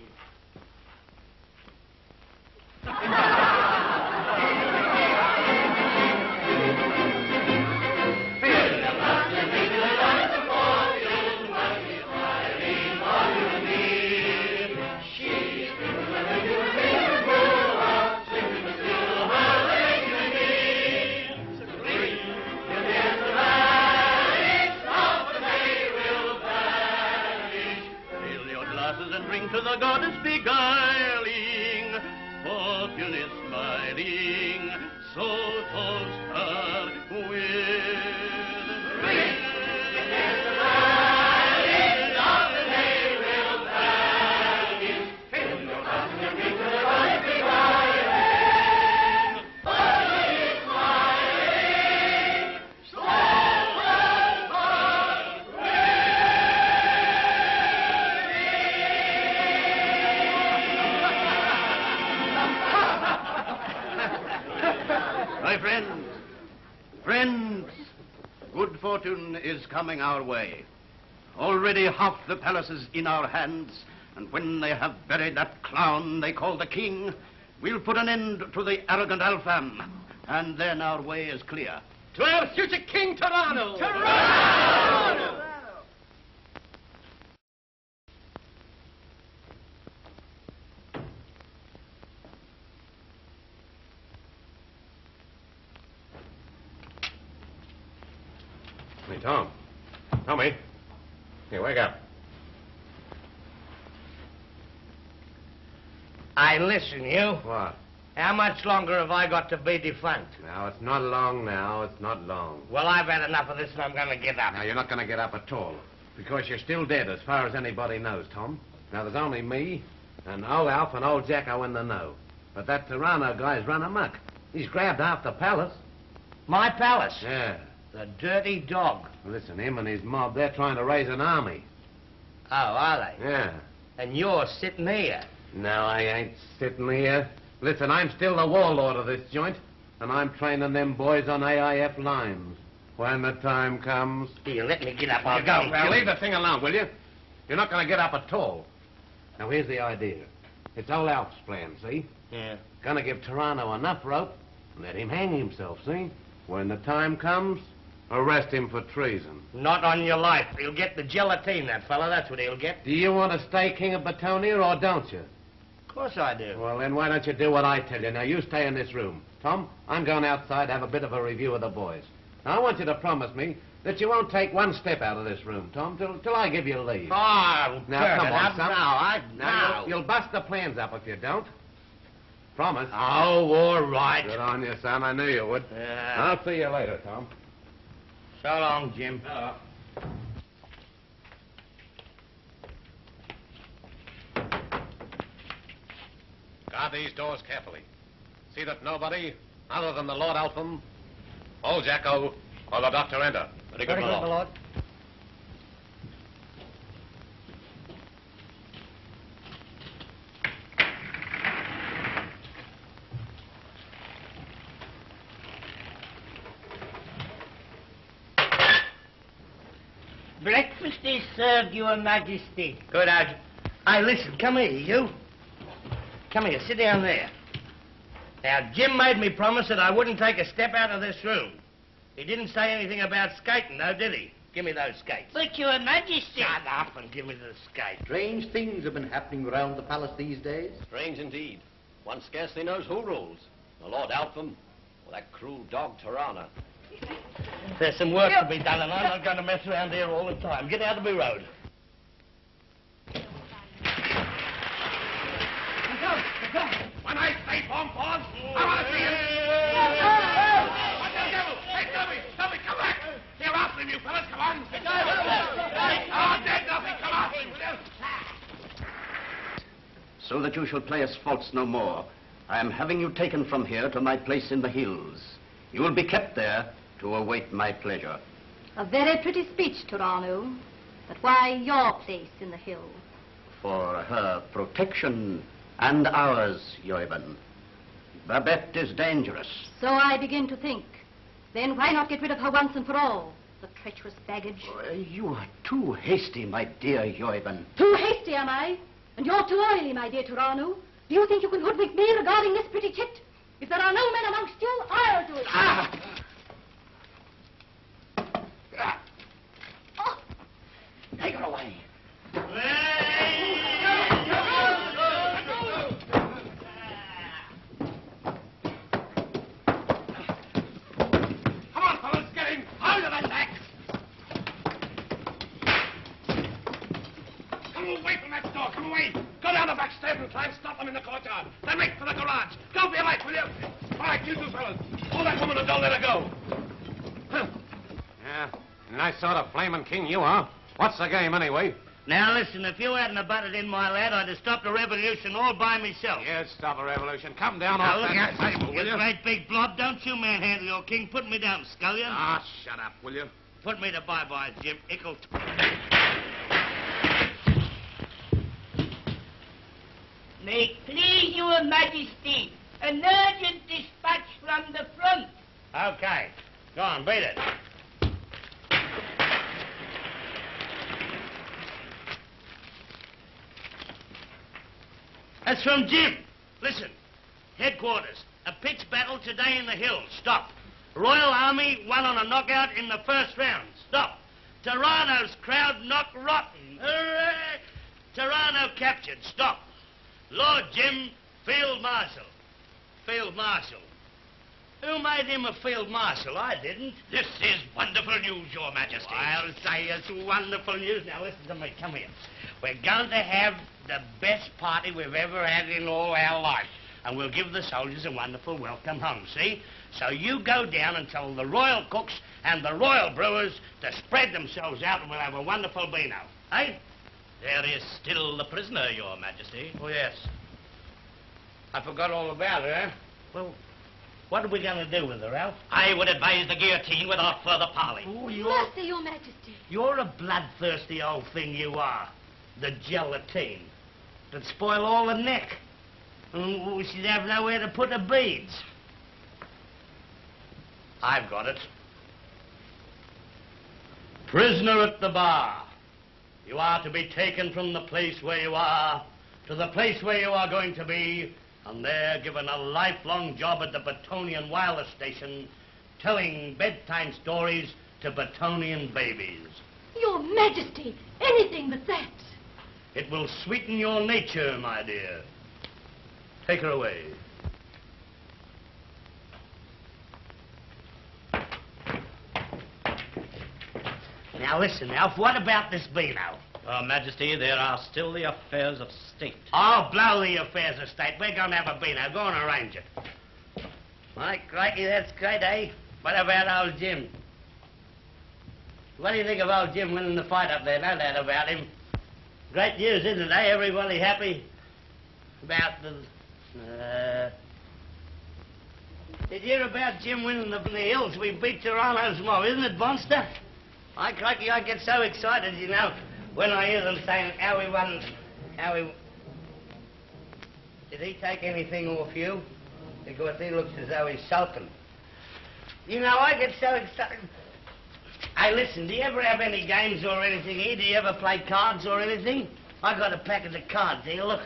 To the goddess beguiling, fortune is smiling, so toast her with ring. My friends, good fortune is coming our way. Already half the palace is in our hands, and when they have buried that clown they call the king, we'll put an end to the arrogant Alpham, and then our way is clear. To our future King Tyranno! Hey, Tom. Tommy. Here, wake up. I listen, you. What? How much longer have I got to be defunct? Now, it's not long now. It's not long. Well, I've had enough of this and I'm going to get up. Now, you're not going to get up at all. Because you're still dead as far as anybody knows, Tom. Now, there's only me and old Alf and old Jacko in the know. But that Tyranno guy's run amok. He's grabbed half the palace. My palace? Yeah. The dirty dog. Listen, him and his mob, they're trying to raise an army. Oh, are they? Yeah. And you're sitting here. No, I ain't sitting here. Listen, I'm still the warlord of this joint, and I'm training them boys on AIF lines. When the time comes... You let me get up, I'll Now, go. leave the thing alone, will you? You're not going to get up at all. Now, here's the idea. It's old Alf's plan, see? Yeah. Gonna give Tyranno enough rope and let him hang himself, see? When the time comes, arrest him for treason. Not on your life. He'll get the gelatine, that fella. That's what he'll get. Do you want to stay king of Batonia, or don't you? Of course I do. Well, then why don't you do what I tell you? Now, you stay in this room. Tom, I'm going outside to have a bit of a review of the boys. Now, I want you to promise me that you won't take one step out of this room, Tom, till I give you leave. Oh, Now, come on, son. now. Now, you'll bust the plans up if you don't. Promise. Oh, all right. Good on you, son. I knew you would. Yeah. I'll see you later, Tom. So long, Jim. Guard these doors carefully. See that nobody, other than the Lord Alpham, old Jacko, or the doctor enter. Very good, my lord. Breakfast is served, Your Majesty. Good, Hey, listen, come here, you. Come here, sit down there. Now, Jim made me promise that I wouldn't take a step out of this room. He didn't say anything about skating, though, did he? Give me those skates. But, Your Majesty... Shut up and give me the skates. Strange things have been happening around the palace these days. Strange indeed. One scarcely knows who rules. The Lord Alpham or that cruel dog Tirana. There's some work to be done, and I'm not going to mess around here all the time. Get out of my road. When I say pom-poms, I want to see him. What the devil? Hey, Stubby, come back. Here, after him, you fellas, come on. Oh, dead nothing, come after him, will you? So that you shall play us false no more, I am having you taken from here to my place in the hills. You will be kept there to await my pleasure. A very pretty speech, Tirano. But why your place in the hill? For her protection and ours, Yoiban. Babette is dangerous. So I begin to think. Then why not get rid of her once and for all? The treacherous baggage. You are too hasty, my dear Yoiban. Too hasty, am I? And you're too oily, my dear Tirano. Do you think you can hoodwink me regarding this pretty chit? If there are no men amongst you, I'll do it. Take her away. Come on, fellas, get him. Out of that back. Come away from that door, come away. Go down the back stairs and try and stop them in the courtyard. Then make for the garage. Go for your life, will you? All right, you two fellas. Hold that woman and don't let her go. Yeah, nice sort of flaming king you are. What's the game, anyway? Now, listen, if you hadn't have butted in, my lad, I'd have stopped the revolution all by myself. Yes, stop a revolution. Come down Now, off look that out, table, will you you? great big blob. Don't you manhandle your king. Put me down, scullion. Ah, shut up, will you? Put me to bye-bye, Jim. Ickle. May it please Your Majesty, an urgent dispatch from the front. Okay. Go on, beat it. That's from Jim. Listen. Headquarters. A pitched battle today in the hills. Stop. Royal Army won on a knockout in the first round. Stop. Tirano's crowd knocked rotten. Hooray! Tirano captured. Stop. Lord Jim, Field Marshal. Field Marshal. Who made him a Field Marshal? I didn't. This is wonderful news, Your Majesty. I'll say it's wonderful news. Now listen to me. Come here. We're going to have the best party we've ever had in all our life. And we'll give the soldiers a wonderful welcome home, see? So you go down and tell the royal cooks and the royal brewers to spread themselves out and we'll have a wonderful beano. Eh? There is still the prisoner, Your Majesty. Oh, yes. I forgot all about her, eh? Well, what are we going to do with her, Ralph? I would advise the guillotine without further parley. Oh, Mercy, Your Majesty. You're a bloodthirsty old thing, you are. The gelatine. It'd spoil all the neck. And we should have nowhere to put the beads. I've got it. Prisoner at the bar. You are to be taken from the place where you are to the place where you are going to be, and there given a lifelong job at the Batonian wireless station, telling bedtime stories to Batonian babies. Your Majesty, anything but that. It will sweeten your nature, my dear. Take her away. Now listen, Alf, what about this Beano? Majesty, there are still the affairs of state. Oh, blow the affairs of state. We're going to have a Beano. Go and arrange it. My crikey, that's great, eh? What about old Jim? What do you think of old Jim winning the fight up there? No doubt about him. Great news, isn't it, eh? Everybody happy about the... Did you hear about Jim winning the hills? We beat Toronto's mob, isn't it, Bonster? My crikey, I get so excited, you know, when I hear them saying how we won, Did he take anything off you? Because he looks as though he's sulking. You know, I get so excited. Hey, listen, do you ever have any games or anything here? Do you ever play cards or anything? I got a packet of cards here, look.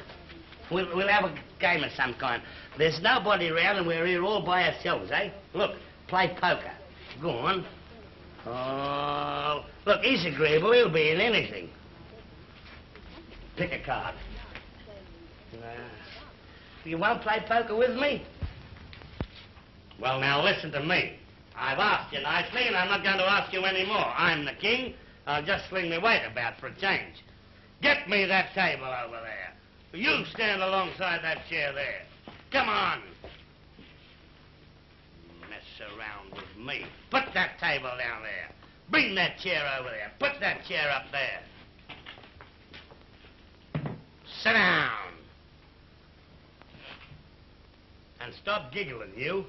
We'll have a game of some kind. There's nobody around and we're here all by ourselves, eh? Look, play poker. Go on. Oh, look, he's agreeable. He'll be in anything. Pick a card. You won't play poker with me? Well, now, listen to me. I've asked you nicely, and I'm not going to ask you any more. I'm the king. I'll just sling my weight about for a change. Get me that table over there. You stand alongside that chair there. Come on. Mess around with me. Put that table down there. Bring that chair over there. Put that chair up there. Sit down. And stop giggling, you.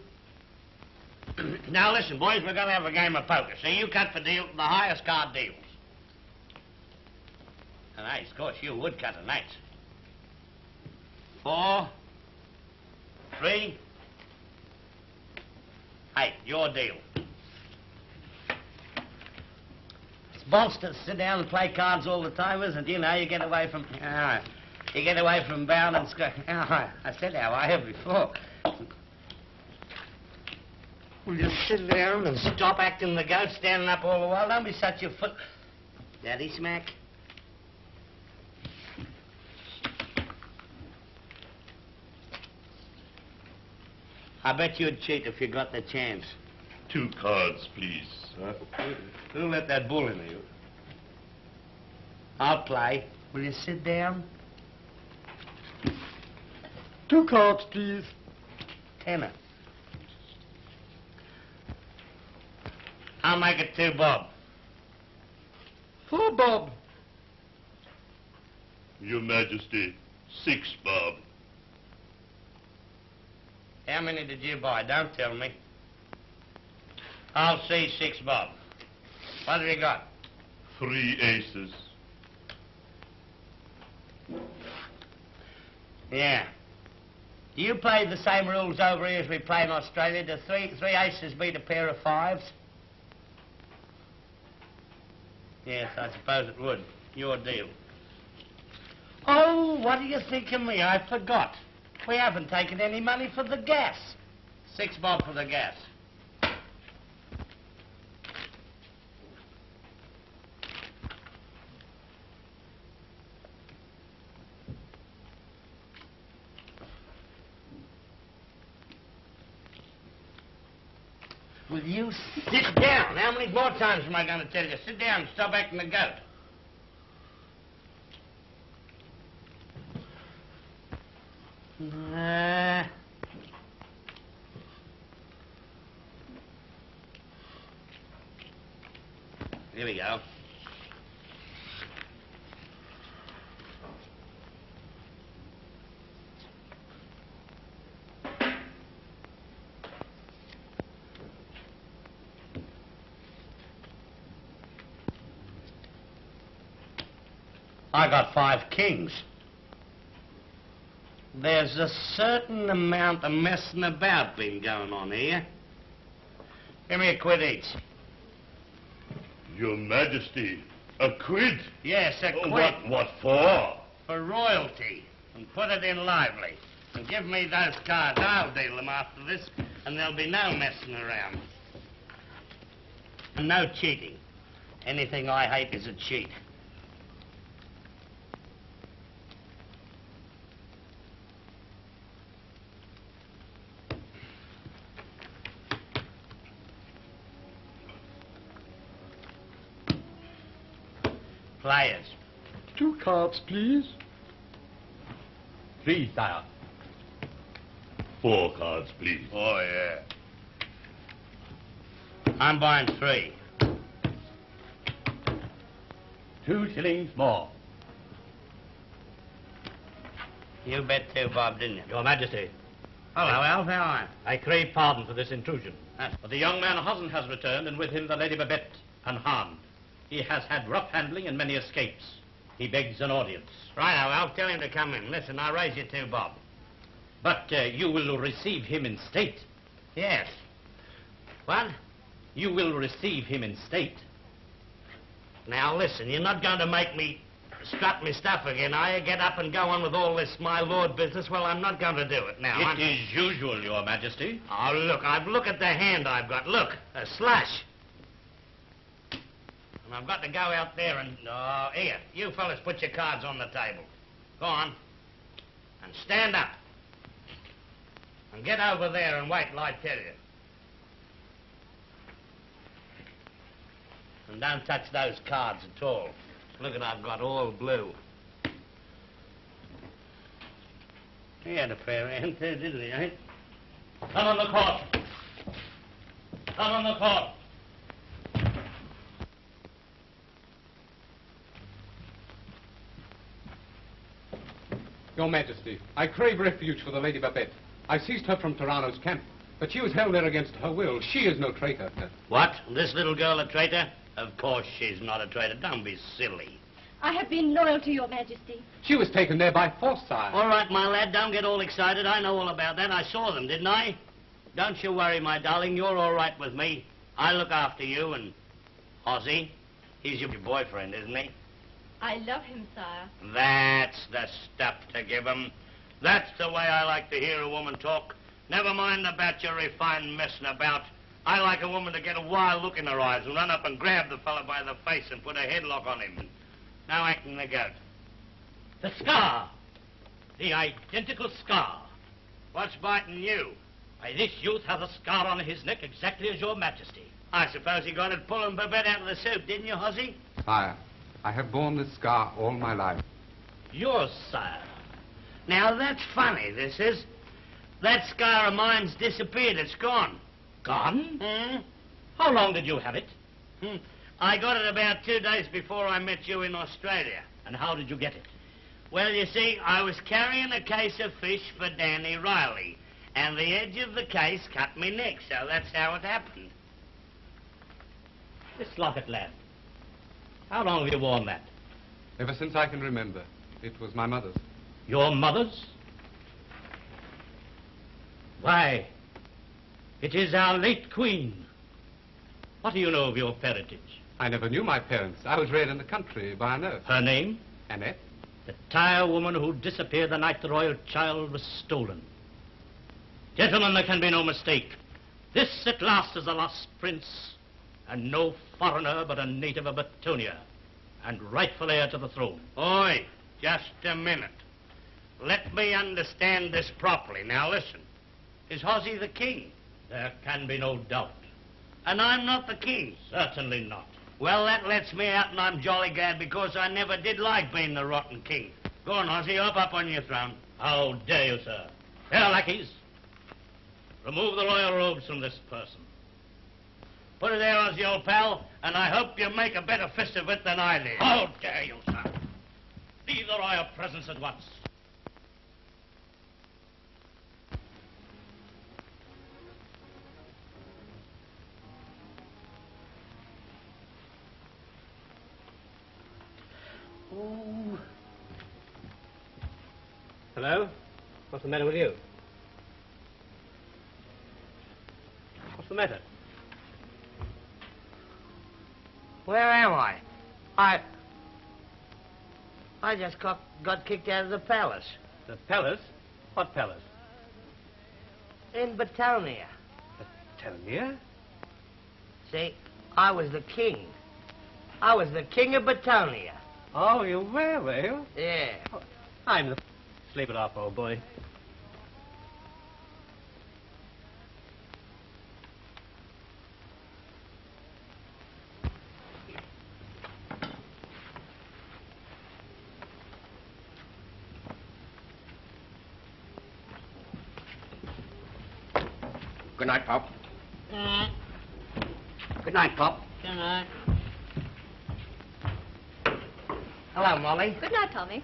Now, listen, boys, we're going to have a game of poker. So you cut for the highest card deals. An ace, of course, you would cut an ace. 4, 3, 8, your deal. It's monster to sit down and play cards all the time, isn't it? You know, you get away from... you get away from bound and scratch. I said how I have before. Will you sit down and stop acting the goat, standing up all the while? Don't be such a foot... Daddy smack. I bet you'd cheat if you got the chance. 2 cards, please. Who let that bull in you? I'll play. Will you sit down? 2 cards, please. Tenner. I'll make it 2 bob. 4 bob. Your Majesty, 6 bob. How many did you buy? Don't tell me. I'll see 6 bob. What have you got? 3 aces. Yeah. Do you play the same rules over here as we play in Australia? Do 3 aces beat a pair of 5s? Yes, I suppose it would. Your deal. Oh, what do you think of me? I forgot. We haven't taken any money for the gas. 6 bob for the gas. Will you sit down? How many more times am I going to tell you? Sit down and stop acting the goat. Here we go. I got 5 kings. There's a certain amount of messing about been going on here. Give me a quid each. Your Majesty, a quid? Yes, a quid. What for? For royalty. And put it in lively. And give me those cards. I'll deal them after this, and there'll be no messing around. And no cheating. Anything I hate is a cheat. players. 2 cards, please. 3, sire. 4 cards, please. Oh, yeah. I'm buying 3. 2 shillings more. You bet too, Bob, didn't you? Your Majesty, Hello, Alf. How are you? I crave pardon for this intrusion. That's- But the young man Hosden has returned, and with him the Lady Babette, unharmed. He has had rough handling and many escapes. He begs an audience. Right, Alf. Tell him to come in. Listen, I'll raise you 2 bob. But you will receive him in state. Yes. What? You will receive him in state. Now, listen, you're not going to make me strut me stuff again, are you? Get up and go on with all this my lord business? Well, I'm not going to do it now. It is usual, Your Majesty. Oh, look at the hand I've got. Look, a slash. And I've got to go out there and... Oh, here, you fellas put your cards on the table. Go on. And stand up. And get over there and wait till I tell you. And don't touch those cards at all. Look at I've got all blue. He had a fair hand there, didn't he, eh? Come on the court. Come on the court. Your Majesty, I crave refuge for the Lady Babette. I seized her from Tirano's camp, but she was held there against her will. She is no traitor. What? This little girl a traitor? Of course she's not a traitor. Don't be silly. I have been loyal to your Majesty. She was taken there by force, sire. All right, my lad, don't get all excited. I know all about that. I saw them, didn't I? Don't you worry, my darling. You're all right with me. I look after you and... Ozzy, he's your boyfriend, isn't he? I love him, sire. That's the stuff to give him. That's the way I like to hear a woman talk. Never mind about your refined messing about. I like a woman to get a wild look in her eyes and run up and grab the fellow by the face and put a headlock on him. Now acting the goat. The scar. The identical scar. What's biting you? Why, this youth has a scar on his neck exactly as Your Majesty. I suppose he got it pulling Babette out of the soup, didn't you, Hossie? Sire, I have borne this scar all my life. Yours, sire. Now that's funny, this is. That scar of mine's disappeared. It's gone. Gone? Hmm? How long did you have it? I got it about 2 days before I met you in Australia. And how did you get it? Well, you see, I was carrying a case of fish for Danny Riley, and the edge of the case cut me neck, so that's how it happened. This locket, lad. How long have you worn that? Ever since I can remember. It was my mother's. Your mother's? Why, it is our late queen. What do you know of your parentage? I never knew my parents. I was reared in the country by a nurse. Her name? Annette. The tire woman who disappeared the night the royal child was stolen. Gentlemen, there can be no mistake. This at last is the lost prince, and no foreigner but a native of Batonia, and rightful heir to the throne. Oi, just a minute. Let me understand this properly. Now listen. Is Hossie the king? There can be no doubt. And I'm not the king? Certainly not. Well, that lets me out, and I'm jolly glad, because I never did like being the rotten king. Go on, Hossie, hop up on your throne. How dare you, sir? Here, lackeys. Remove the royal robes from this person. Put it there, Hossie, old pal, and I hope you make a better fist of it than I did. How dare you, sir? Leave the royal presence at once. Ooh. Hello? What's the matter with you? What's the matter? Where am I? I just got kicked out of the palace. The palace? What palace? In Batonia. Batonia? See, I was the king. I was the king of Batonia. Oh, you were you? Yeah. Oh, I'm the... Sleep it off, old boy. Good night, Pop. Good night. Good night, Pop. Good night. Hello, Molly. Good night, Tommy.